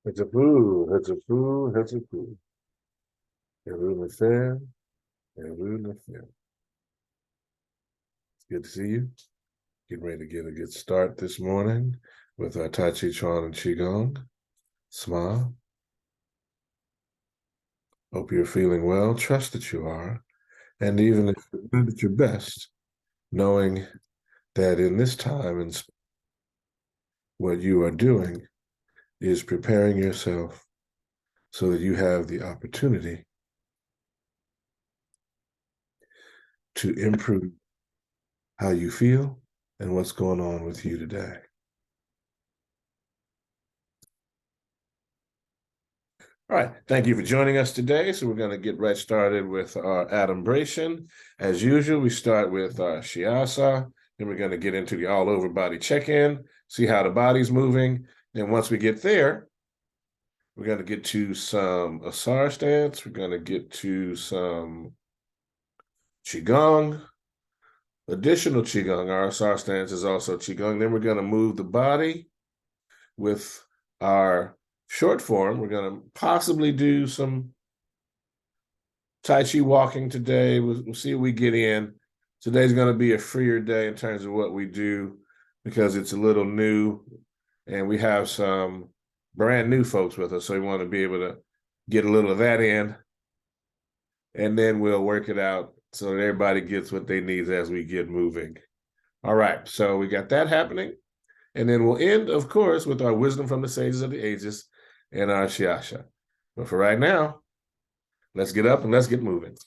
Hachapoo. Everyone fair, everyone fair. It's good to see you. Getting ready to get a good start this morning with our Taiji, Chuan, and Qigong. Smile. Hope you're feeling well. Trust that you are. And even if you're not at your best, knowing that in this time and what you are doing is preparing yourself so that you have the opportunity to improve how you feel and what's going on with you today. All right, thank you for joining us today. So we're going to get right started with our Adumbration. As usual, we start with our Shaashaa. Then we're going to get into the all-over body check-in, see how the body's moving. Then once we get there, we're going to get to some Asar Stance. We're going to get to some Qigong, additional Qigong. Our Asar Stance is also Qigong. Then we're going to move the body with our short form. We're going to possibly do some Tai Chi walking today. We'll see what we get in. Today's going to be a freer day in terms of what we do because it's a little new and we have some brand new folks with us. So we want to be able to get a little of that in and then we'll work it out so that everybody gets what they need as we get moving. All right, so we got that happening. And then we'll end, of course, with our wisdom from the sages of the ages and our Shaashaa. But for right now, let's get up and let's get moving.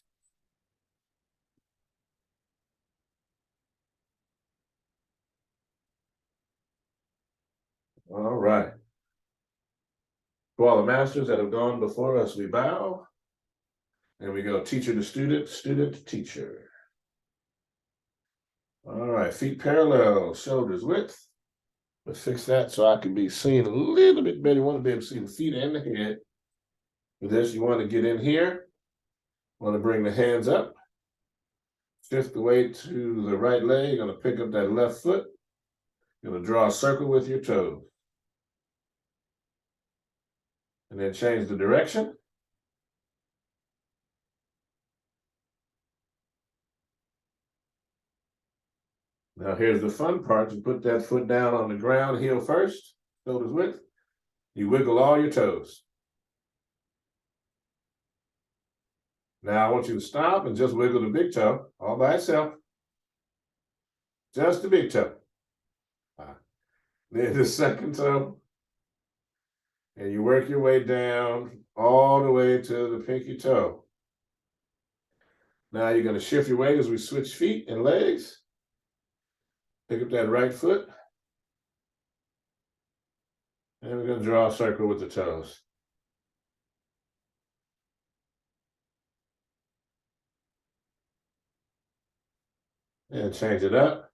All right. To all the masters that have gone before us, we bow. And we go teacher to student, student to teacher. All right, feet parallel, shoulders width. Let's fix that so I can be seen a little bit better. You want to be able to see the feet and the head. For this, you want to get in here. Want to bring the hands up. Shift the weight to the right leg. You're going to pick up that left foot. You're going to draw a circle with your toes. And then change the direction. Now here's the fun part. You put that foot down on the ground, heel first, shoulders width. You wiggle all your toes. Now I want you to stop and just wiggle the big toe all by itself. Just the big toe. Then the second toe. And you work your way down all the way to the pinky toe. Now you're going to shift your weight as we switch feet and legs. Pick up that right foot. And we're going to draw a circle with the toes. And change it up.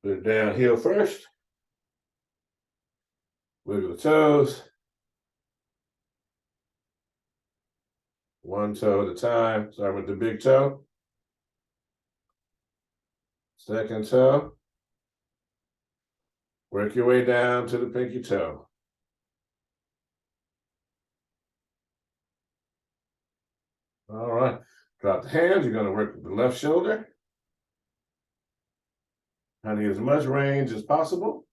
Put it down heel first. Wiggle the toes. One toe at a time. Start with the big toe. Second toe. Work your way down to the pinky toe. All right. Drop the hands. You're going to work with the left shoulder. Trying to get as much range as possible.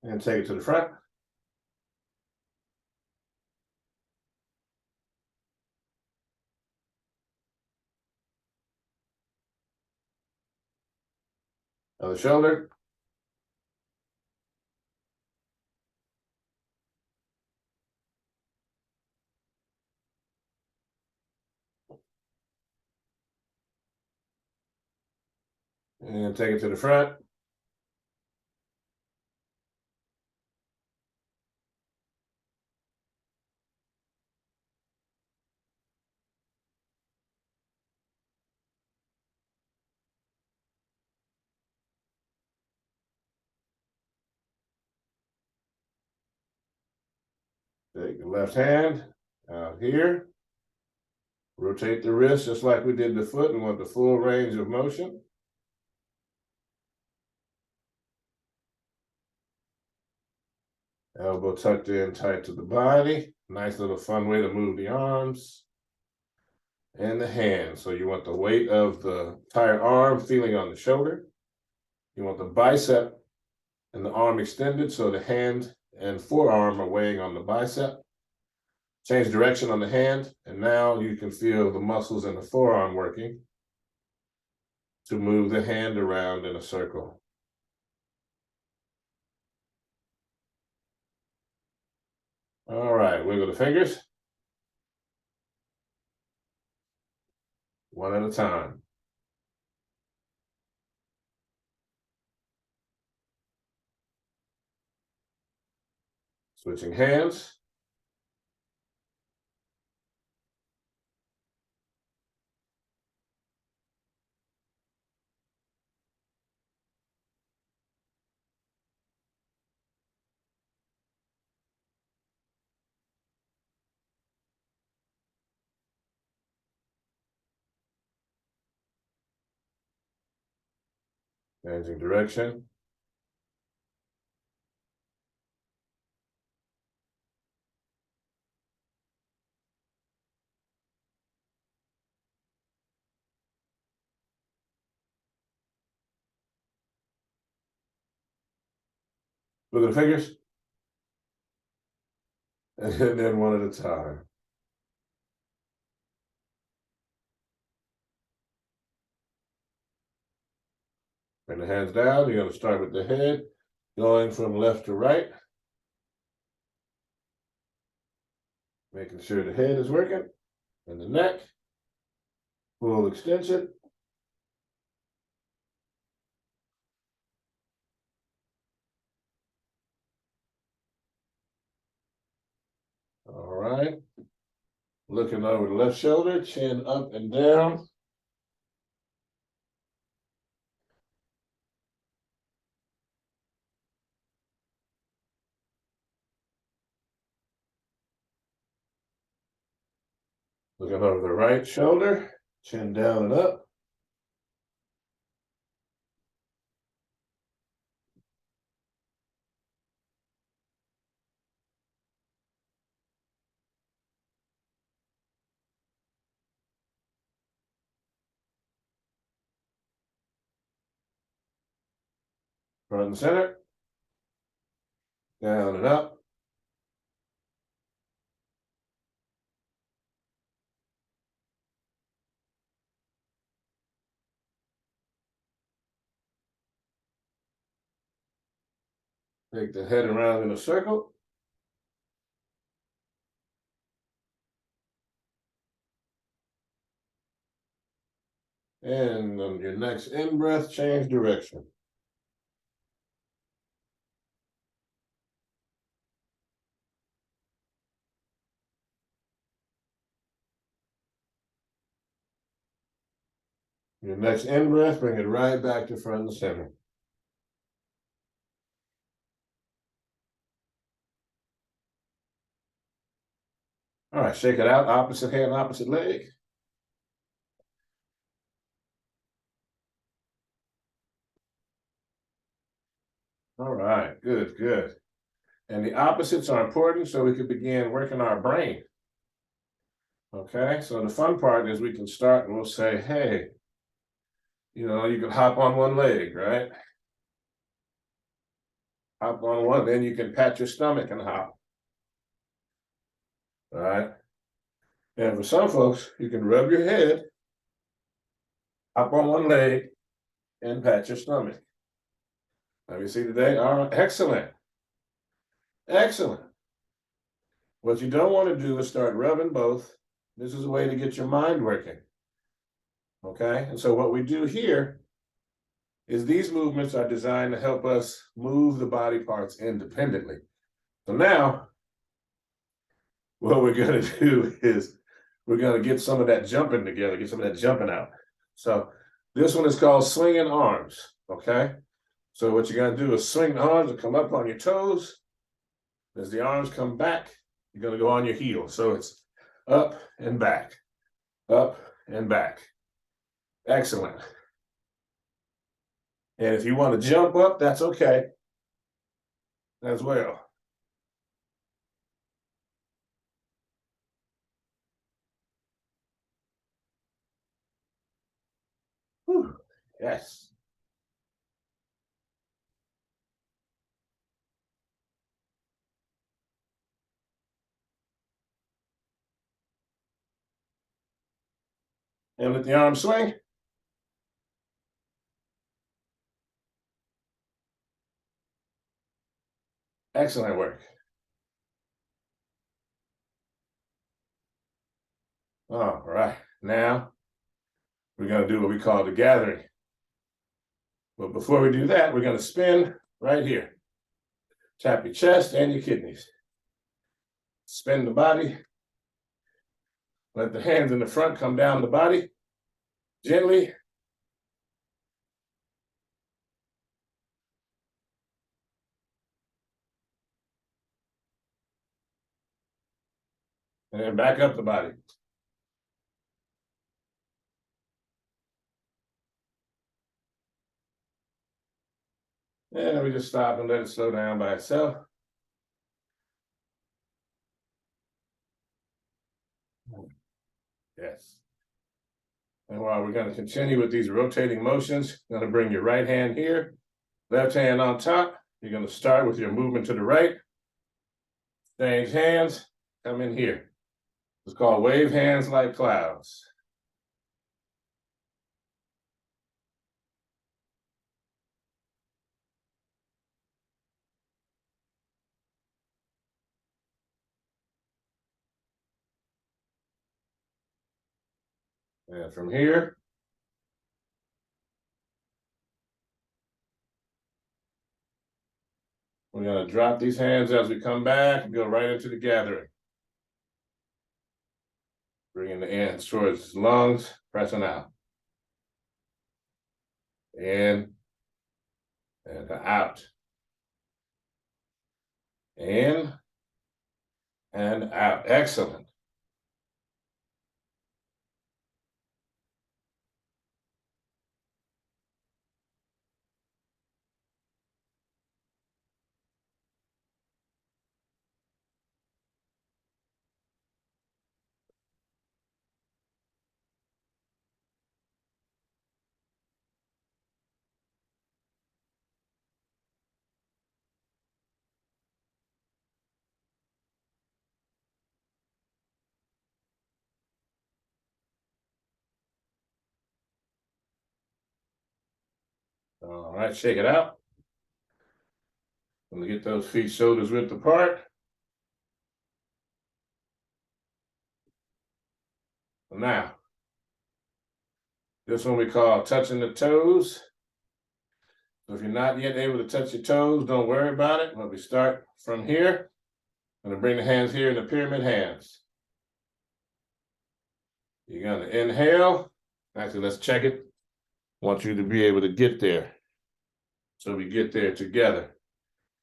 And take it to the front. Other shoulder. And take it to the front. Take the left hand out here. Rotate the wrist just like we did the foot. We want the full range of motion. Elbow tucked in tight to the body. Nice little fun way to move the arms and the hands. So you want the weight of the entire arm feeling on the shoulder. You want the bicep and the arm extended so the hand and forearm are weighing on the bicep. Change direction on the hand, and now you can feel the muscles in the forearm working to move the hand around in a circle. All right, wiggle the fingers. One at a time. Switching hands. Changing direction. Look at the fingers. And then one at a time. Bring the hands down. You're going to start with the head, going from left to right. Making sure the head is working. And the neck. Full extension. All right. Looking over the left shoulder, chin up and down. Looking over the right shoulder, chin down and up. Front and center. Down and up. Take the head around in a circle. And on your next in-breath, change direction. Your next in-breath, bring it right back to front and center. All right, shake it out. Opposite hand, opposite leg. All right, good, good. And the opposites are important so we can begin working our brain. Okay, so the fun part is we can start and we'll say, hey, you know, you can hop on one leg, right? Hop on one, then you can pat your stomach and hop. All right. And for some folks, you can rub your head, hop on one leg, and pat your stomach. Let me see today. All right, excellent. Excellent. What you don't want to do is start rubbing both. This is a way to get your mind working. Okay, and so what we do here is these movements are designed to help us move the body parts independently. So now, what we're going to do is we're going to get some of that jumping together, get some of that jumping out. So this one is called swinging arms, okay? So what you're going to do is swing the arms and come up on your toes. As the arms come back, You're going to go on your heel. So it's up and back, up and back. Excellent. And if you want to jump up, that's okay as well. Whew. Yes. And let the arm swing. Excellent work. All right. Now we're going to do what we call the gathering. But before we do that, we're going to spin right here. Tap your chest and your kidneys. Spin the body. Let the hands in the front come down the body gently. And then back up the body. And we just stop and let it slow down by itself. Yes. And while we're going to continue with these rotating motions, you're going to bring your right hand here, left hand on top. You're going to start with your movement to the right. Change hands, come in here. It's called wave hands like clouds. And from here, we're going to drop these hands as we come back and go right into the gathering. Bringing the hands towards the lungs, pressing out. In and out. In and out. Excellent. All right, shake it out. I'm going to get those feet shoulders width apart. Now, this one we call touching the toes. So if you're not yet able to touch your toes, don't worry about it. When we start from here, I'm going to bring the hands here in the pyramid hands. You're going to inhale. Actually, let's check it. I want you to be able to get there. So we get there together.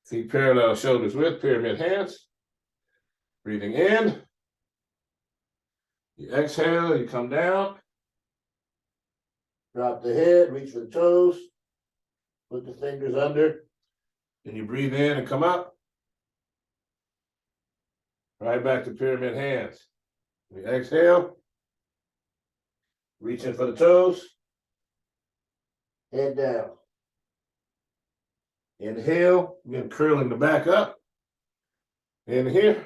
Feet parallel, shoulders width, pyramid hands. Breathing in. You exhale, you come down. Drop the head, reach for the toes. Put the fingers under. Then you breathe in and come up. Right back to pyramid hands. You exhale. Reach in for the toes. Head down. Inhale, again curling the back up. In here.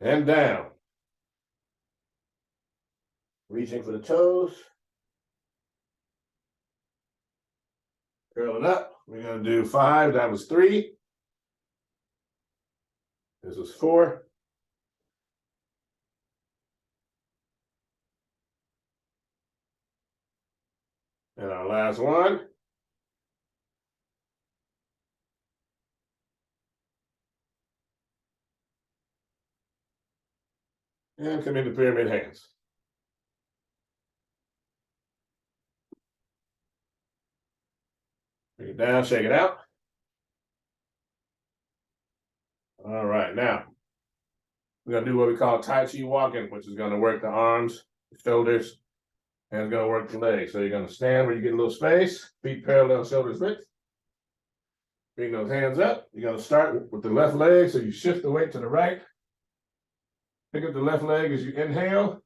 And down. Reaching for the toes. Curling up. We're going to do 5. That was 3. This was 4. And our last one. And come into pyramid hands. Bring it down, shake it out. All right, now we're gonna do what we call Tai Chi walking, which is gonna work the arms, the shoulders, and it's gonna work the legs. So you're gonna stand where you get a little space, feet parallel, shoulders width. Bring those hands up. You're gonna start with the left leg, so you shift the weight to the right. Pick up the left leg as you inhale.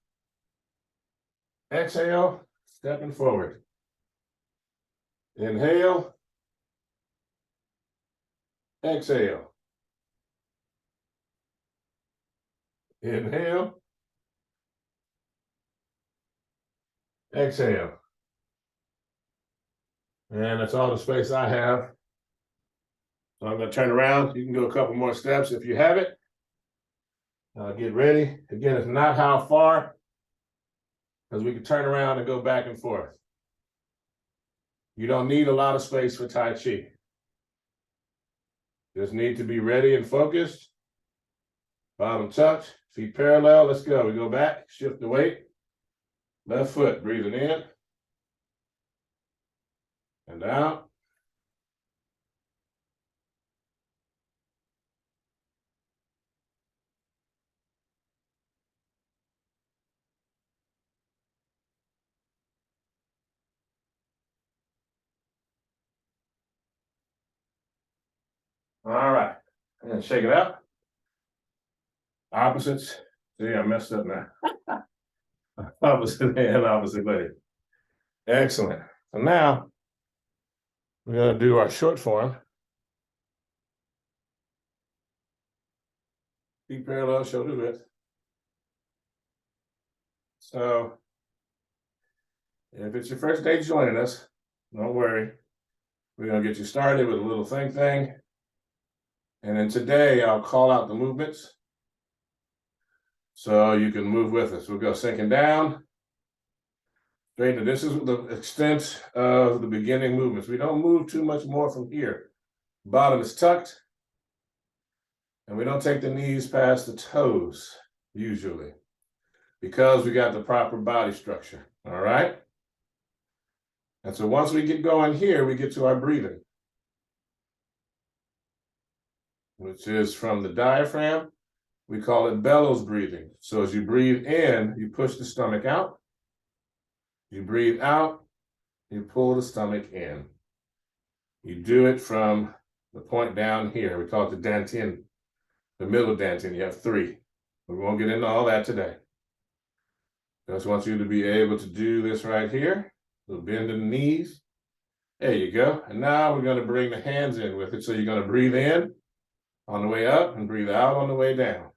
Exhale, stepping forward. Inhale. Exhale. Inhale. Exhale. And that's all the space I have. So I'm going to turn around. You can go a couple more steps if you have it. Get ready. Again, it's not how far, because we can turn around and go back and forth. You don't need a lot of space for Tai Chi. Just need to be ready and focused. Bottom touch, feet parallel. Let's go. We go back, shift the weight. Left foot, breathing in and out. All right, and shake it out. Opposites. See, I messed up now. Opposite hand, opposite leg. Excellent. So now we're going to do our short form. Feet parallel, shoulder width. So if it's your first day joining us, don't worry. We're going to get you started with a little thing. And then today I'll call out the movements so you can move with us. We'll go sinking down. Straighten. This is the extent of the beginning movements. We don't move too much more from here. Bottom is tucked. And we don't take the knees past the toes, usually, because we got the proper body structure. All right? And so once we get going here, we get to our breathing, which is from the diaphragm. We call it bellows breathing. So as you breathe in, you push the stomach out. You breathe out, you pull the stomach in. You do it from the point down here. We call it the dantian, the middle dantian. You have 3. We won't get into all that today. Just want you to be able to do this right here. A little bend in the knees. There you go. And now we're going to bring the hands in with it. So you're going to breathe in on the way up and breathe out on the way down.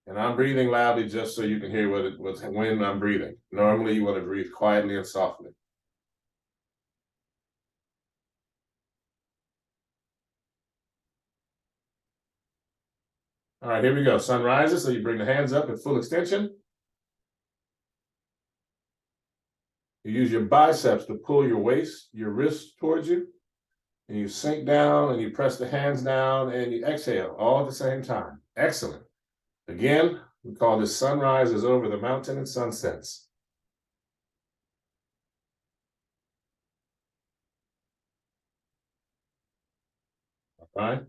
And I'm breathing loudly just so you can hear when I'm breathing. Normally, you want to breathe quietly and softly. All right, here we go. Sun rises, so you bring the hands up at full extension. You use your biceps to pull your waist, your wrists towards you. And you sink down and you press the hands down and you exhale all at the same time. Excellent. Again, we call this sunrises over the mountain and sunsets. All right.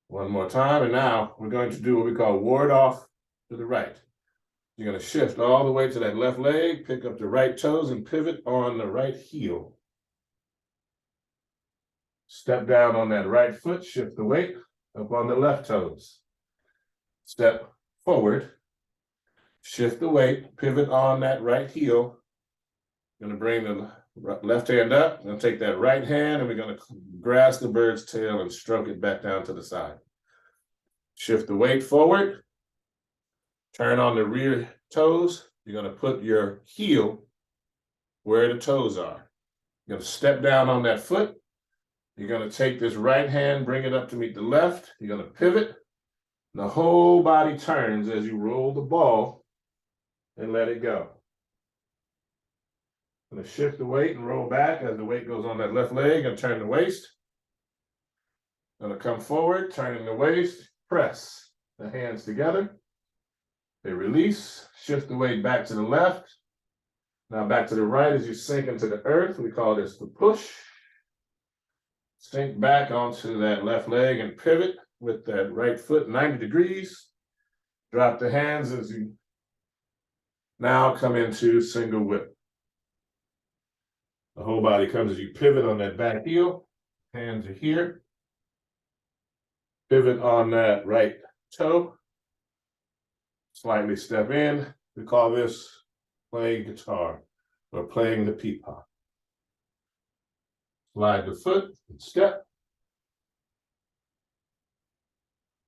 One more time, and now we're going to do what we call ward off to the right. You're going to shift all the way to that left leg, pick up the right toes, and pivot on the right heel. Step down on that right foot, shift the weight up on the left toes. Step forward, shift the weight, pivot on that right heel. Going to bring the left hand up, and take that right hand, and we're going to grasp the bird's tail and stroke it back down to the side. Shift the weight forward, turn on the rear toes. You're going to put your heel where the toes are. You're going to step down on that foot. You're going to take this right hand, bring it up to meet the left. You're going to pivot. The whole body turns as you roll the ball and let it go. I'm going to shift the weight and roll back as the weight goes on that left leg and turn the waist. I'm going to come forward, turning the waist, press the hands together. They release, shift the weight back to the left. Now back to the right as you sink into the earth. We call this the push. Sink back onto that left leg and pivot with that right foot 90 degrees. Drop the hands as you now come into single whip. The whole body comes as you pivot on that back heel. Hands are here. Pivot on that right toe. Slightly step in. We call this playing guitar or playing the peapod. Slide the foot and step.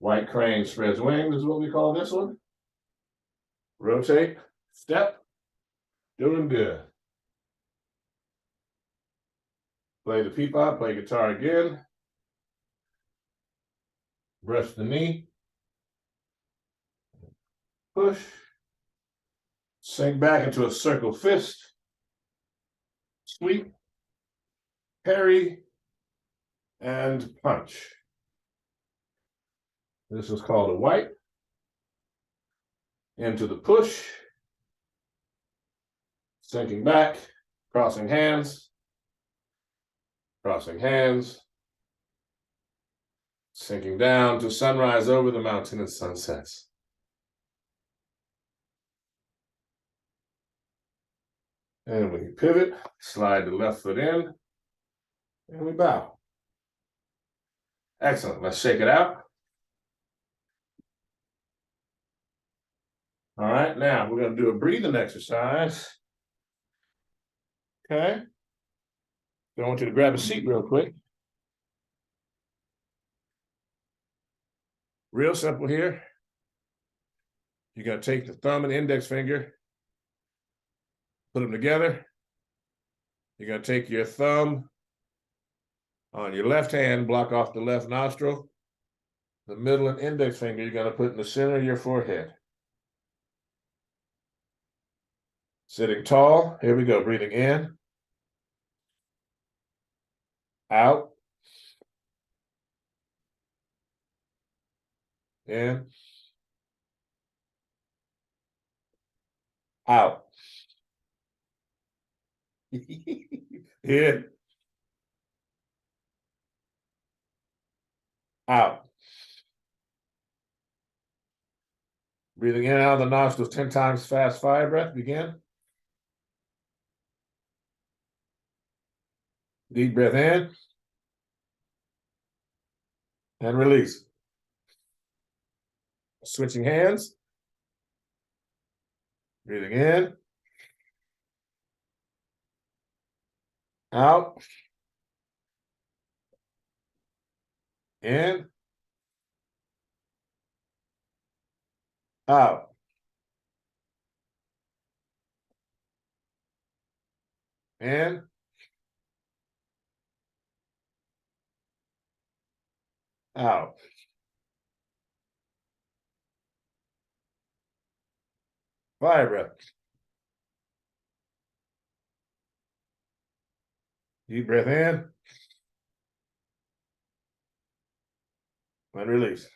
White crane spreads wings is what we call this one. Rotate, step, doing good. Play the peapod, play guitar again. Brush the knee. Push. Sink back into a circle fist. Sweep. Parry. And punch. This is called a white. Into the push. Sinking back. Crossing hands. Crossing hands. Sinking down to sunrise over the mountain and sunsets. And when you pivot, slide the left foot in, and we bow. Excellent. Let's shake it out. All right, now we're going to do a breathing exercise. Okay. So I want you to grab a seat real quick. Real simple here. You're going to take the thumb and index finger, put them together. You're going to take your thumb on your left hand, block off the left nostril. The middle and index finger you're going to put in the center of your forehead. Sitting tall. Here we go. Breathing in. Out. In. Out. In. Out. Breathing in and out of the nostrils 10 times fast fire breath. Begin. Deep breath in. And release. Switching hands. Breathing in. Out. In. Out. In. Out. Fire breath. Deep breath in. And release.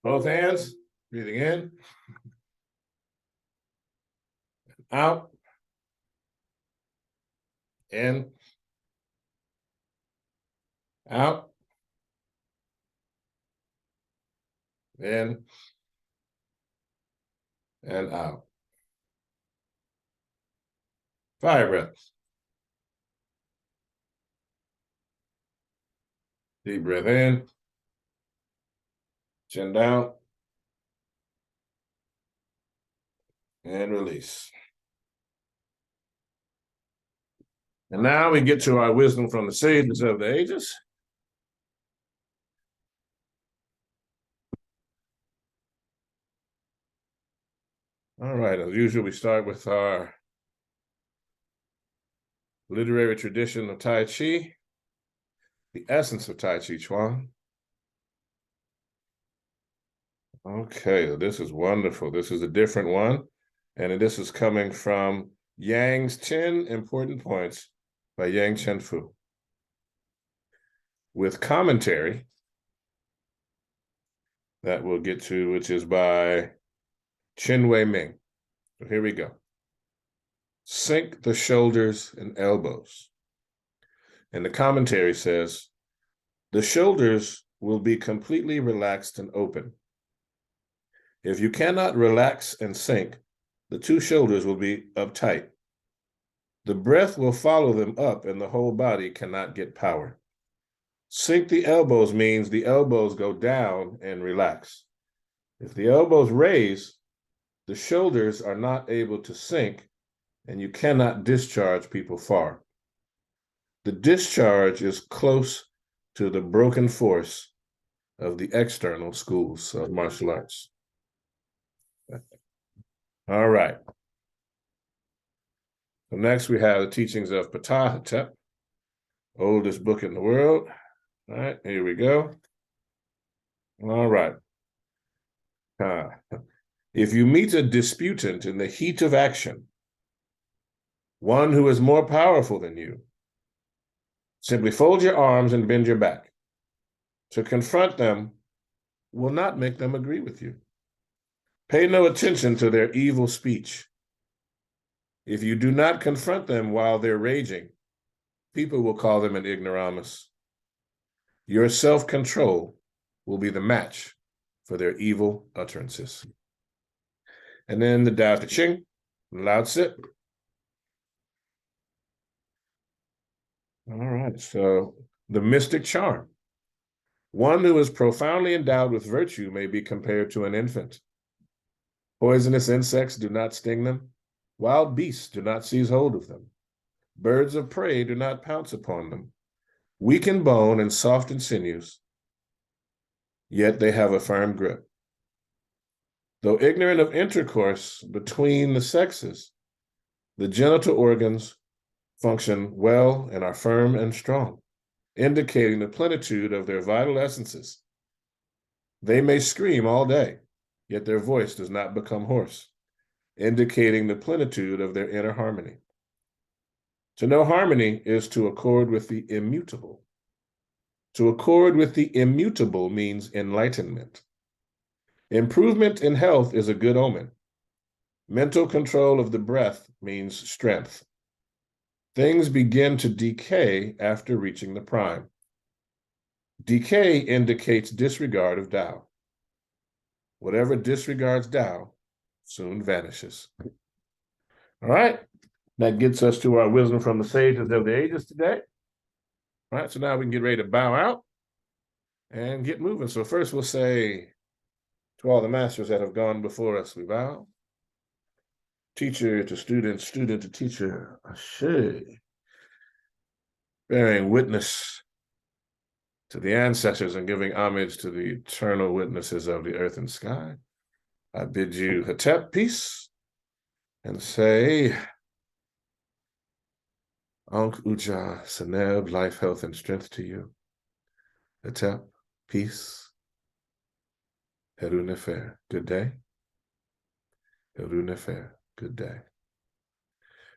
Both hands. Breathing in. Out. In. Out. In. And out. Fire breath. Deep breath in. Chin down. And release. And now we get to our wisdom from the sages of the ages. All right, as usual, we start with our literary tradition of Tai Chi, the essence of Tai Chi Chuan. Okay, this is wonderful. This is a different one. And this is coming from Yang's 10 Important Points by Yang Chen Fu. With commentary that we'll get to, which is by Chen Wei Ming. So here we go. Sink the shoulders and elbows. And the commentary says, the shoulders will be completely relaxed and open. If you cannot relax and sink, the two shoulders will be uptight. The breath will follow them up and the whole body cannot get power. Sink the elbows means the elbows go down and relax. If the elbows raise, the shoulders are not able to sink and you cannot discharge people far. The discharge is close to the broken force of the external schools of martial arts. All right. So next we have the teachings of Ptah, oldest book in the world. All right, here we go. All right. If you meet a disputant in the heat of action, one who is more powerful than you, simply fold your arms and bend your back. To confront them will not make them agree with you. Pay no attention to their evil speech. If you do not confront them while they're raging, people will call them an ignoramus. Your self-control will be the match for their evil utterances. And then the Tao Te Ching, Lao Tzu. All right, so the mystic charm. One who is profoundly endowed with virtue may be compared to an infant. Poisonous insects do not sting them. Wild beasts do not seize hold of them. Birds of prey do not pounce upon them. Weak in bone and soft in sinews, yet they have a firm grip. Though ignorant of intercourse between the sexes, the genital organs function well and are firm and strong, indicating the plenitude of their vital essences. They may scream all day, yet their voice does not become hoarse, indicating the plenitude of their inner harmony. To know harmony is to accord with the immutable. To accord with the immutable means enlightenment. Improvement in health is a good omen. Mental control of the breath means strength. Things begin to decay after reaching the prime. Decay indicates disregard of Tao. Whatever disregards Tao soon vanishes. All right, that gets us to our wisdom from the sages of the ages today. All right, so now we can get ready to bow out and get moving. So first we'll say to all the masters that have gone before us, we bow. Teacher to student, student to teacher, Ashe. Bearing witness to the ancestors and giving homage to the eternal witnesses of the earth and sky. I bid you Hetep, peace, and say, Ankh Uja, Seneb, life, health, and strength to you. Hetep, peace. Heru Nefer, good day. Heru Nefer, good day.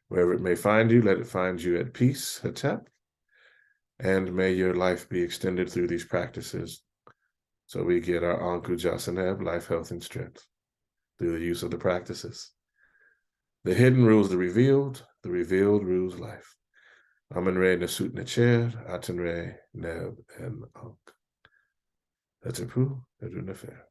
Wherever it may find you, let it find you at peace, Hetep. And may your life be extended through these practices so we get our Ankh Uja Seneb, life, health, and strength through the use of the practices. The hidden rules the revealed rules life. Amen Re Nasut Necher, Aten Re Neb, and Ankh. That's a Heru Nefer.